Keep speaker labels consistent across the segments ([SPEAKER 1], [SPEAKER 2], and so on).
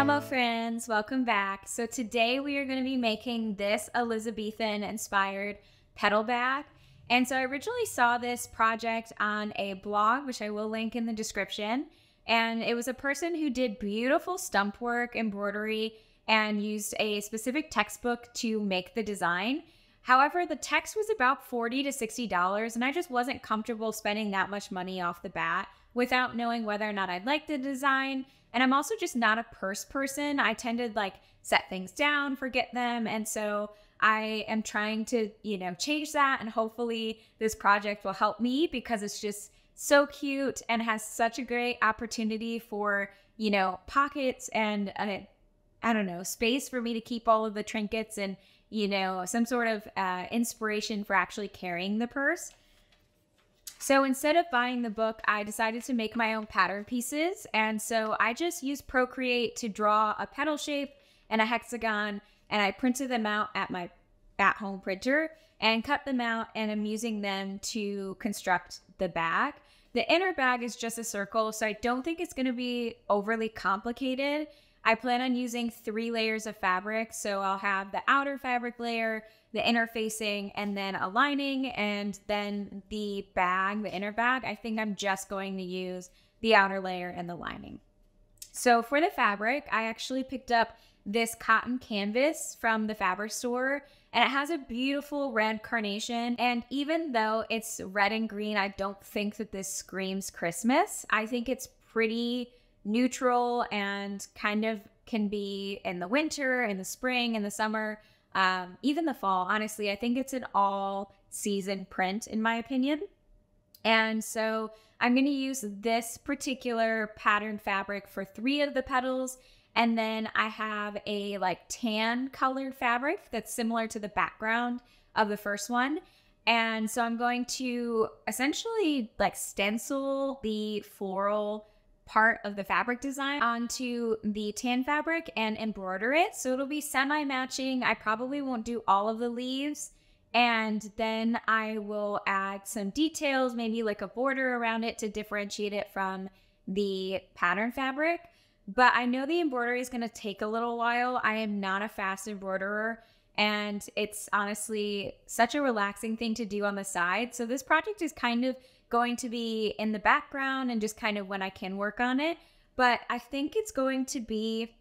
[SPEAKER 1] Hello friends, welcome back. So today we are going to be making this Elizabethan inspired petal bag. And so I originally saw this project on a blog, which I will link in the description. And it was a person who did beautiful stump work, embroidery, and used a specific textbook to make the design. However, the text was about $40 to $60, and I just wasn't comfortable spending that much money off the bat without knowing whether or not I'd like the design. And I'm also just not a purse person. I tend to set things down, forget them. And so I am trying to, change that. And hopefully this project will help me because it's just so cute and has such a great opportunity for, pockets and, space for me to keep all of the trinkets and, some sort of inspiration for actually carrying the purse. So instead of buying the book, I decided to make my own pattern pieces. And so I just used Procreate to draw a petal shape and a hexagon, and I printed them out at my at-home printer and cut them out, and I'm using them to construct the bag. The inner bag is just a circle, so I don't think it's going to be overly complicated. I plan on using 3 layers of fabric, so I'll have the outer fabric layer, the inner facing, and then a lining, and then the bag, the inner bag, I think I'm just going to use the outer layer and the lining. So for the fabric, I actually picked up this cotton canvas from the fabric store, and it has a beautiful red carnation. And even though it's red and green, I don't think that this screams Christmas. I think it's pretty neutral and kind of can be in the winter, in the spring, in the summer, even the fall. Honestly, I think it's an all-season print in my opinion. And so I'm going to use this particular pattern fabric for 3 of the petals. And then I have a tan colored fabric that's similar to the background of the first one. And so I'm going to essentially stencil the floral part of the fabric design onto the tan fabric and embroider it. So it'll be semi-matching. I probably won't do all of the leaves. And then I will add some details, maybe like a border around it to differentiate it from the pattern fabric. But I know the embroidery is going to take a little while. I am not a fast embroiderer, and it's honestly such a relaxing thing to do on the side. So this project is kind of going to be in the background and just kind of when I can work on it. But I think it's going to be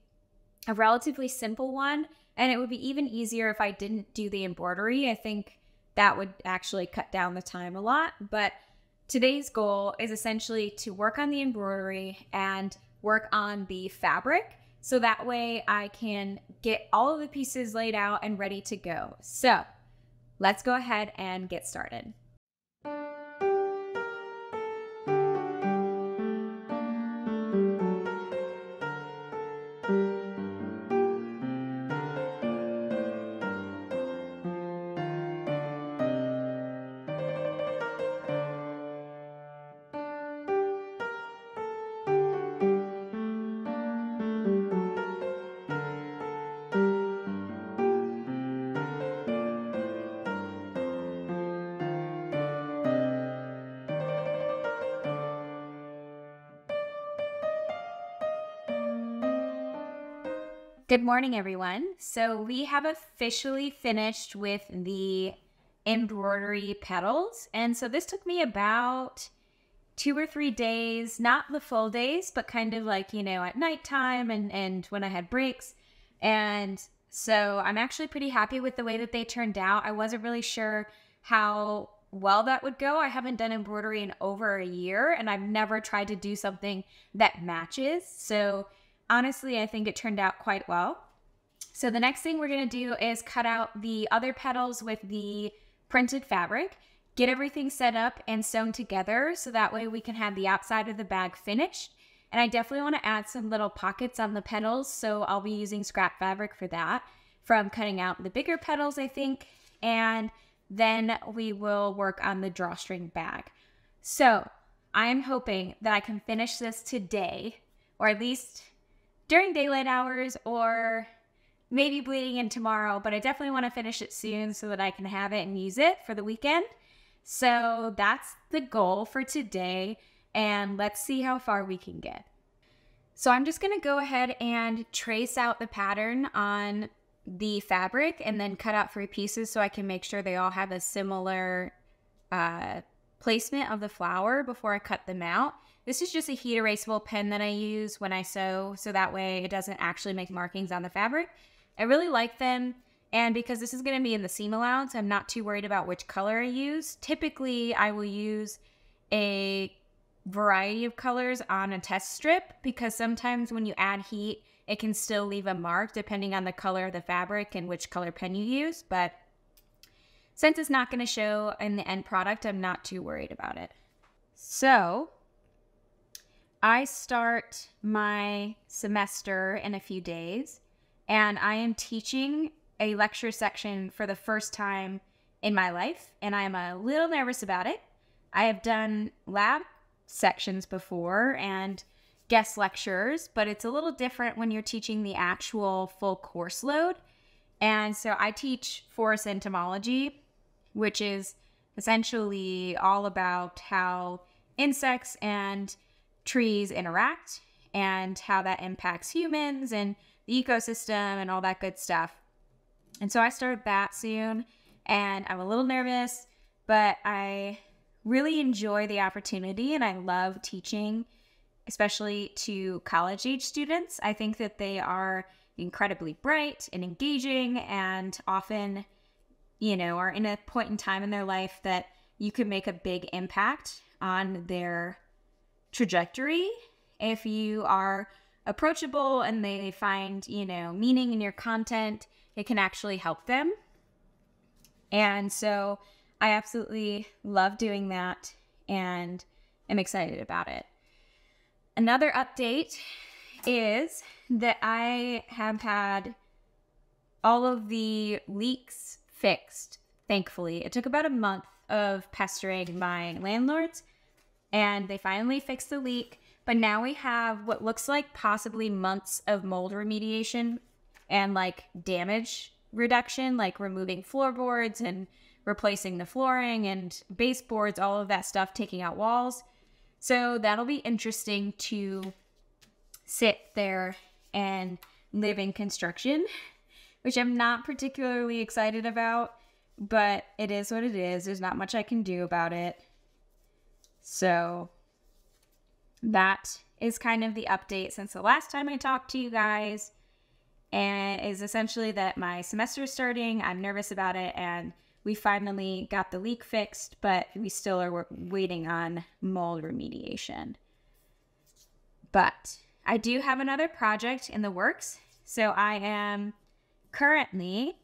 [SPEAKER 1] a relatively simple one, and it would be even easier if I didn't do the embroidery. I think that would actually cut down the time a lot. But today's goal is essentially to work on the embroidery and work on the fabric, so that way I can get all of the pieces laid out and ready to go. So let's go ahead and get started. Good morning, everyone. So we have officially finished with the embroidery petals. And so this took me about 2 or 3 days, not the full days, but kind of at nighttime and when I had breaks. And so I'm actually pretty happy with the way that they turned out. I wasn't really sure how well that would go. I haven't done embroidery in over a year, and I've never tried to do something that matches. So honestly, I think it turned out quite well. So the next thing we're going to do is cut out the other petals with the printed fabric, get everything set up and sewn together so that way we can have the outside of the bag finished. And I definitely want to add some little pockets on the petals, so I'll be using scrap fabric for that from cutting out the bigger petals, I think. And then we will work on the drawstring bag. So I am hoping that I can finish this today, or at least during daylight hours, or maybe bleeding in tomorrow, but I definitely want to finish it soon so that I can have it and use it for the weekend. So that's the goal for today, and let's see how far we can get. So I'm just gonna go ahead and trace out the pattern on the fabric and then cut out 3 pieces so I can make sure they all have a similar placement of the flower before I cut them out. This is just a heat erasable pen that I use when I sew, so that way it doesn't actually make markings on the fabric. I really like them, and because this is going to be in the seam allowance, I'm not too worried about which color I use. Typically, I will use a variety of colors on a test strip because sometimes when you add heat, it can still leave a mark depending on the color of the fabric and which color pen you use. But since it's not going to show in the end product, I'm not too worried about it. So I start my semester in a few days, and I am teaching a lecture section for the first time in my life, and I am a little nervous about it. I have done lab sections before and guest lectures, but it's a little different when you're teaching the actual full course load. And so I teach forest entomology, which is essentially all about how insects and trees interact and how that impacts humans and the ecosystem and all that good stuff. And so I started that soon, and I'm a little nervous, but I really enjoy the opportunity and I love teaching, especially to college-age students. I think that they are incredibly bright and engaging and often, are in a point in time in their life that you could make a big impact on their trajectory if you are approachable and they find, meaning in your content. It can actually help them. And so I absolutely love doing that and am excited about it. Another update is that I have had all of the leaks fixed, thankfully. It took about a month of pestering my landlords, and they finally fixed the leak. But now we have what looks like possibly months of mold remediation and damage reduction, like removing floorboards and replacing the flooring and baseboards, all of that stuff, taking out walls. So that'll be interesting to sit there and live in construction, which I'm not particularly excited about, but it is what it is. There's not much I can do about it. So that is kind of the update since the last time I talked to you guys, and is essentially that my semester is starting. I'm nervous about it, and we finally got the leak fixed, but we still are waiting on mold remediation. But I do have another project in the works. So I am currently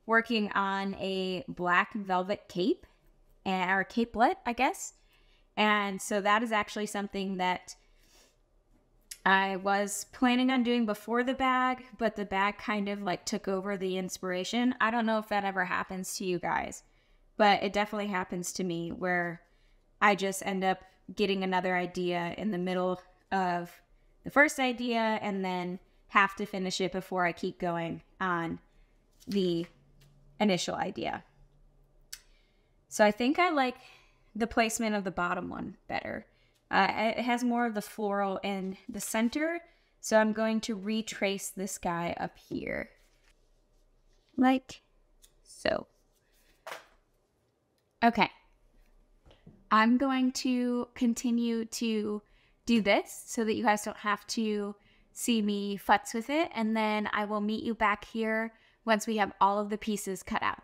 [SPEAKER 1] working on a black velvet cape, or capelet, I guess. And so that is actually something that I was planning on doing before the bag, but the bag kind of took over the inspiration. I don't know if that ever happens to you guys, but it definitely happens to me where I just end up getting another idea in the middle of the first idea and then have to finish it before I keep going on the initial idea. So I think I like the placement of the bottom one better. It has more of the floral in the center, so I'm going to retrace this guy up here. Like so. Okay. I'm going to continue to do this so that you guys don't have to see me futz with it, and then I will meet you back here once we have all of the pieces cut out.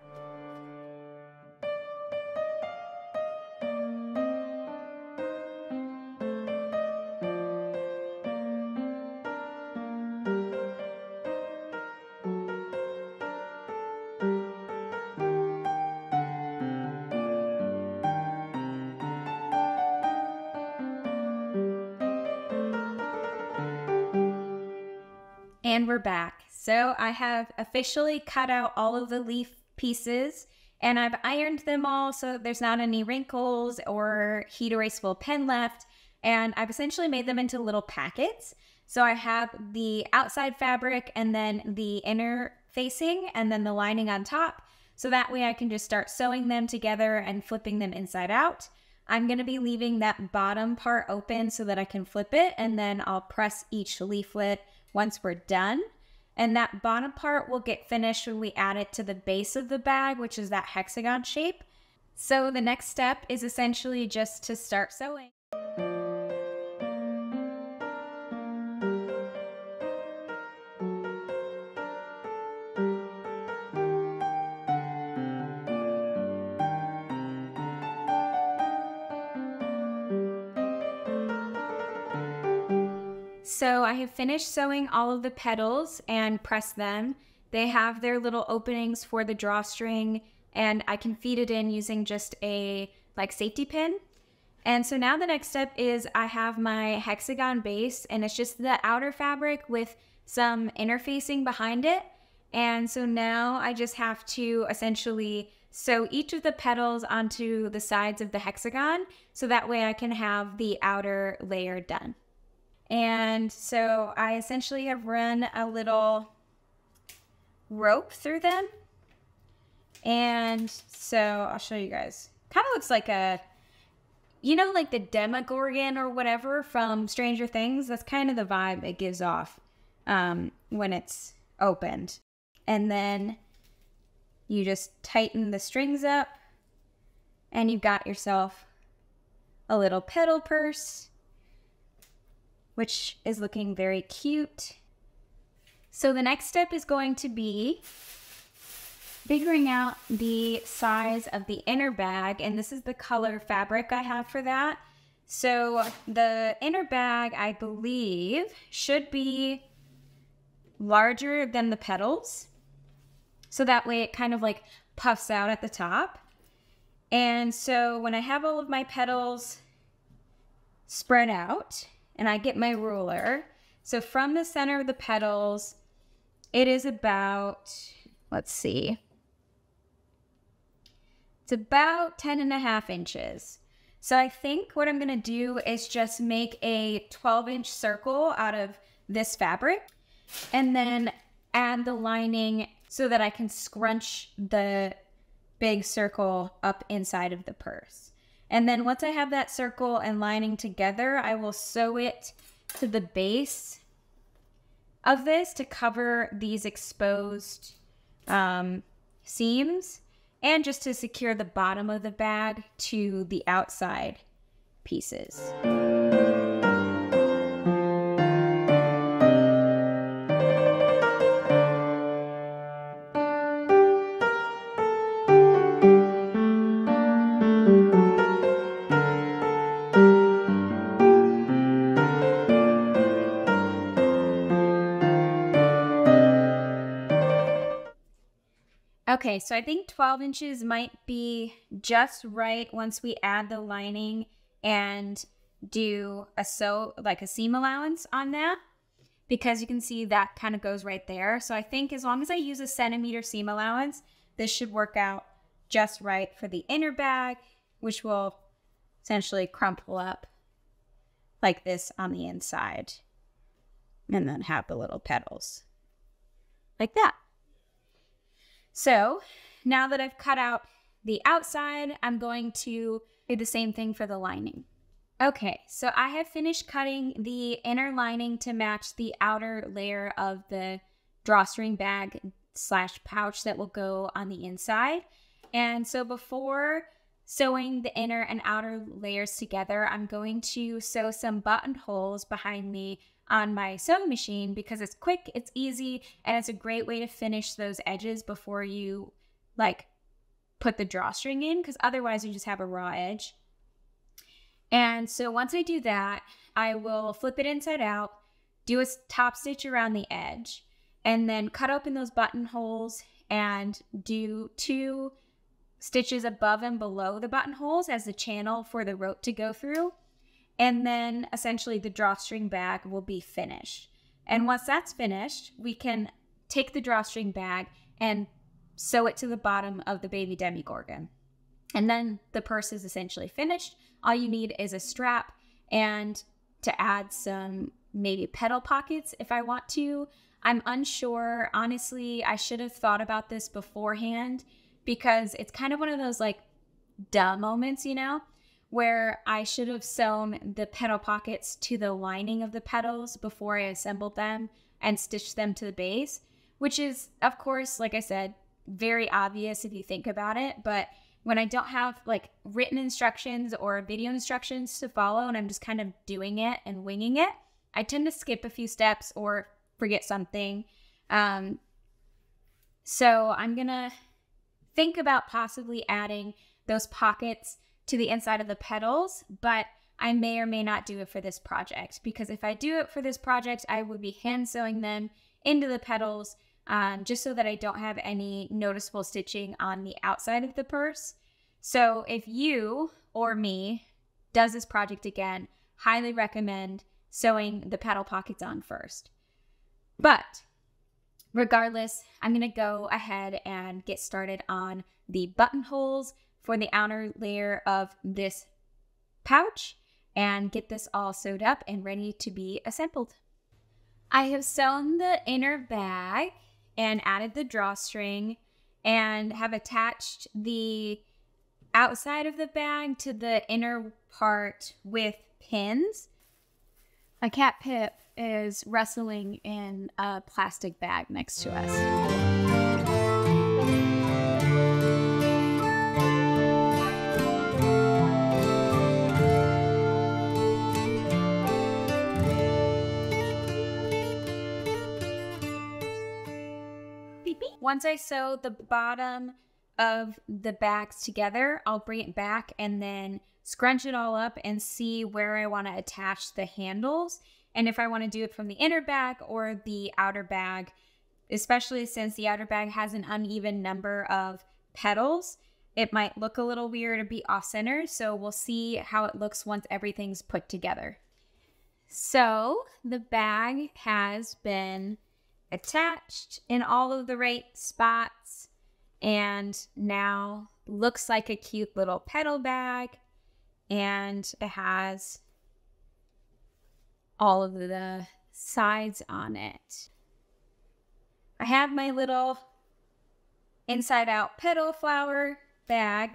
[SPEAKER 1] And we're back. So I have officially cut out all of the leaf pieces, and I've ironed them all so there's not any wrinkles or heat erasable pen left. And I've essentially made them into little packets. So I have the outside fabric and then the inner facing and then the lining on top. So that way I can just start sewing them together and flipping them inside out. I'm going to be leaving that bottom part open so that I can flip it, and then I'll press each leaflet once we're done. And that bottom part will get finished when we add it to the base of the bag, which is that hexagon shape. So the next step is essentially just to start sewing. So I have finished sewing all of the petals and pressed them. They have their little openings for the drawstring, and I can feed it in using just a safety pin. And so now the next step is I have my hexagon base, and it's just the outer fabric with some interfacing behind it. And so now I just have to essentially sew each of the petals onto the sides of the hexagon, so that way I can have the outer layer done. And so I essentially have run a little rope through them. And so I'll show you guys. Kind of looks like a, like the Demogorgon or whatever from Stranger Things. That's kind of the vibe it gives off when it's opened. And then you just tighten the strings up, and you've got yourself a little petal purse, which is looking very cute. So the next step is going to be figuring out the size of the inner bag, and this is the color fabric I have for that. So the inner bag, I believe, should be larger than the petals, so that way it kind of puffs out at the top. And so when I have all of my petals spread out, and I get my ruler. So from the center of the petals, it is about, let's see, it's about 10.5 inches. So I think what I'm gonna do is just make a 12-inch circle out of this fabric, and then add the lining so that I can scrunch the big circle up inside of the purse. And then once I have that circle and lining together, I will sew it to the base of this to cover these exposed seams, and just to secure the bottom of the bag to the outside pieces. Okay, so I think 12 inches might be just right once we add the lining and do a seam allowance on that, because you can see that kind of goes right there. So I think as long as I use a centimeter seam allowance, this should work out just right for the inner bag, which will essentially crumple up like this on the inside, and then have the little petals like that. So now that I've cut out the outside, I'm going to do the same thing for the lining. Okay, so I have finished cutting the inner lining to match the outer layer of the drawstring bag / pouch that will go on the inside. And so before sewing the inner and outer layers together, I'm going to sew some buttonholes behind me on my sewing machine, because it's quick, it's easy, and it's a great way to finish those edges before you put the drawstring in, because otherwise you just have a raw edge. And so once I do that, I will flip it inside out, do a top stitch around the edge, and then cut open those buttonholes and do 2 stitches above and below the buttonholes as the channel for the rope to go through. And then essentially the drawstring bag will be finished. And once that's finished, we can take the drawstring bag and sew it to the bottom of the baby Demogorgon. And then the purse is essentially finished. All you need is a strap and to add some maybe petal pockets if I want to. I'm unsure. Honestly, I should have thought about this beforehand, because it's kind of one of those duh moments, where I should have sewn the petal pockets to the lining of the petals before I assembled them and stitched them to the base, which is, of course, like I said, very obvious if you think about it. But when I don't have like written instructions or video instructions to follow and I'm just kind of doing it and winging it, I tend to skip a few steps or forget something. So I'm going to think about possibly adding those pockets to the inside of the petals, but I may or may not do it for this project, because if I do it for this project, I would be hand sewing them into the petals, just so that I don't have any noticeable stitching on the outside of the purse. So if you or me does this project again, highly recommend sewing the petal pockets on first. But regardless, I'm going to go ahead and get started on the buttonholes for the outer layer of this pouch and get this all sewed up and ready to be assembled. I have sewn the inner bag and added the drawstring and have attached the outside of the bag to the inner part with pins. My cat Pip is wrestling in a plastic bag next to us. Once I sew the bottom of the bags together, I'll bring it back and then scrunch it all up and see where I want to attach the handles, and if I want to do it from the inner bag or the outer bag, especially since the outer bag has an uneven number of petals. It might look a little weird or be off-center, so we'll see how it looks once everything's put together. So the bag has been attached in all of the right spots and now looks like a cute little petal bag, and it has all of the sides on it. I have my little inside out petal flower bag,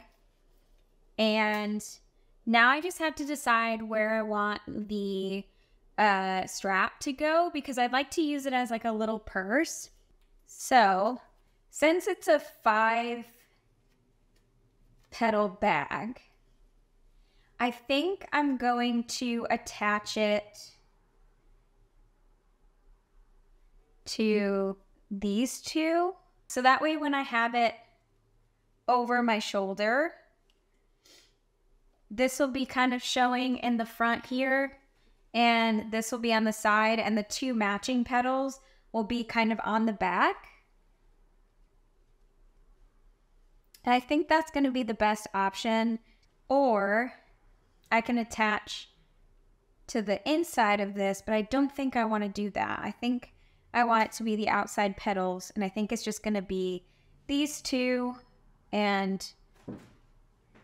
[SPEAKER 1] and now I just have to decide where I want the strap to go, because I'd like to use it as like a little purse. So since it's a 5 petal bag, I think I'm going to attach it to these two. So that way when I have it over my shoulder, this will be kind of showing in the front here, and this will be on the side, and the 2 matching petals will be kind of on the back. And I think that's going to be the best option. Or I can attach to the inside of this, but I don't think I want to do that. I think I want it to be the outside petals, and I think it's just going to be these 2, and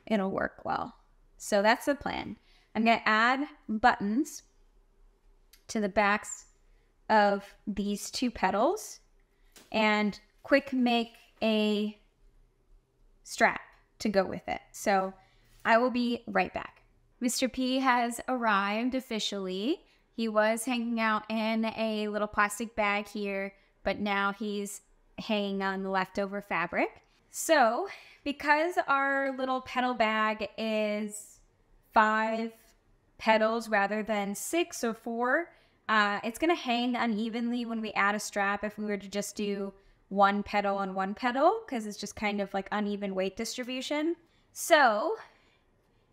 [SPEAKER 1] it'll work well. So that's the plan. I'm going to add buttons to the backs of these 2 petals and quick make a strap to go with it. So I will be right back. Mr. P has arrived officially. He was hanging out in a little plastic bag here, but now he's hanging on the leftover fabric. So because our little petal bag is 5 petals rather than 6 or 4, it's going to hang unevenly when we add a strap if we were to just do 1 petal on 1 petal, because it's just kind of like uneven weight distribution. So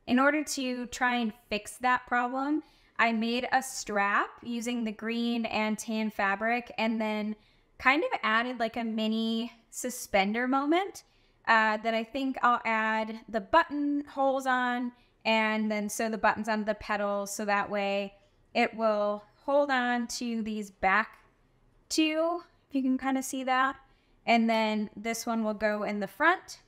[SPEAKER 1] in order to try and fix that problem, I made a strap using the green and tan fabric, and then kind of added like a mini suspender moment that I think I'll add the button holes on, and then sew the buttons on the petals, so that way it will hold on to these back 2, if you can kind of see that, and then this one will go in the front.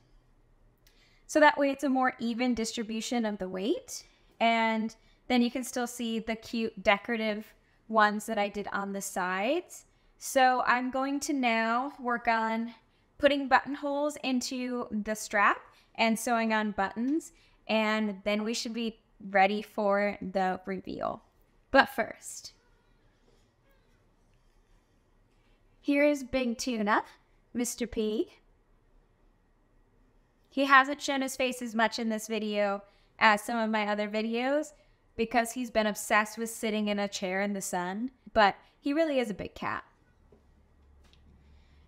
[SPEAKER 1] So that way it's a more even distribution of the weight, and then you can still see the cute decorative ones that I did on the sides. So I'm going to now work on putting buttonholes into the strap and sewing on buttons. and then we should be ready for the reveal. But first, here is Big Tuna, Mr. P. He hasn't shown his face as much in this video as some of my other videos because he's been obsessed with sitting in a chair in the sun, but he really is a big cat.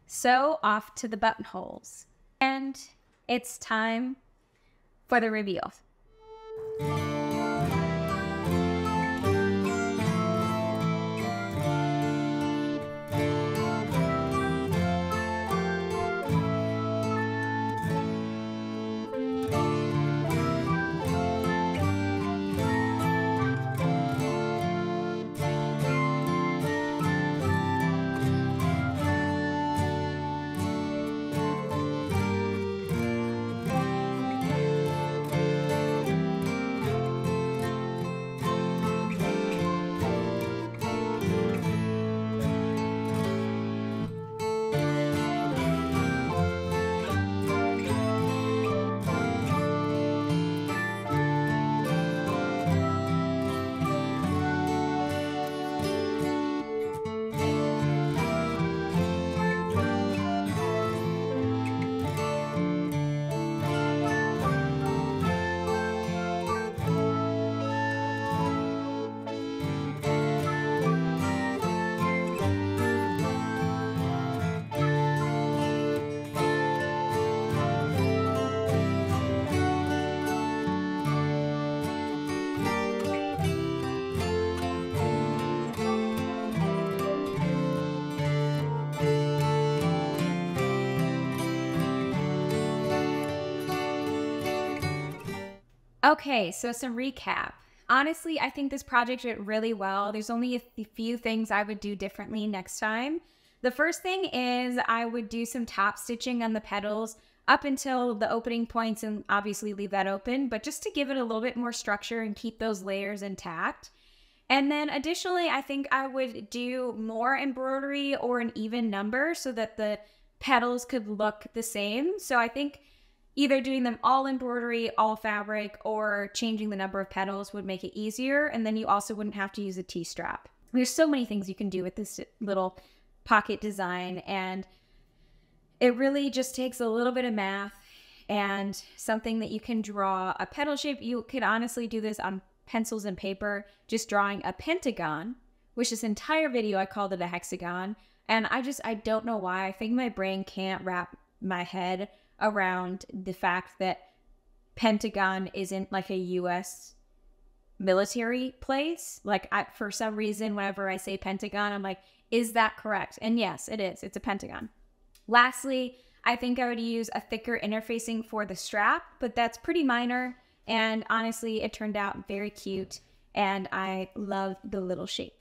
[SPEAKER 1] So off to the buttonholes. And it's time for the reveal. Okay, so some recap. Honestly, I think this project went really well. There's only a few things I would do differently next time. The first thing is I would do some top stitching on the petals up until the opening points and obviously leave that open, but just to give it a little bit more structure and keep those layers intact. And then additionally, I think I would do more embroidery or an even number so that the petals could look the same. So I think either doing them all embroidery, all fabric, or changing the number of petals would make it easier. And then you also wouldn't have to use a T-strap. There's so many things you can do with this little pocket design. And it really just takes a little bit of math and something that you can draw a petal shape. You could honestly do this on pencils and paper, just drawing a pentagon, which this entire video I called it a hexagon. And I don't know why. I think my brain can't wrap my head around the fact that Pentagon isn't like a US military place. Like for some reason, whenever I say Pentagon, I'm like, is that correct? And yes, it is. It's a pentagon. Lastly, I think I would use a thicker interfacing for the strap, but that's pretty minor. And honestly, it turned out very cute and I love the little shape.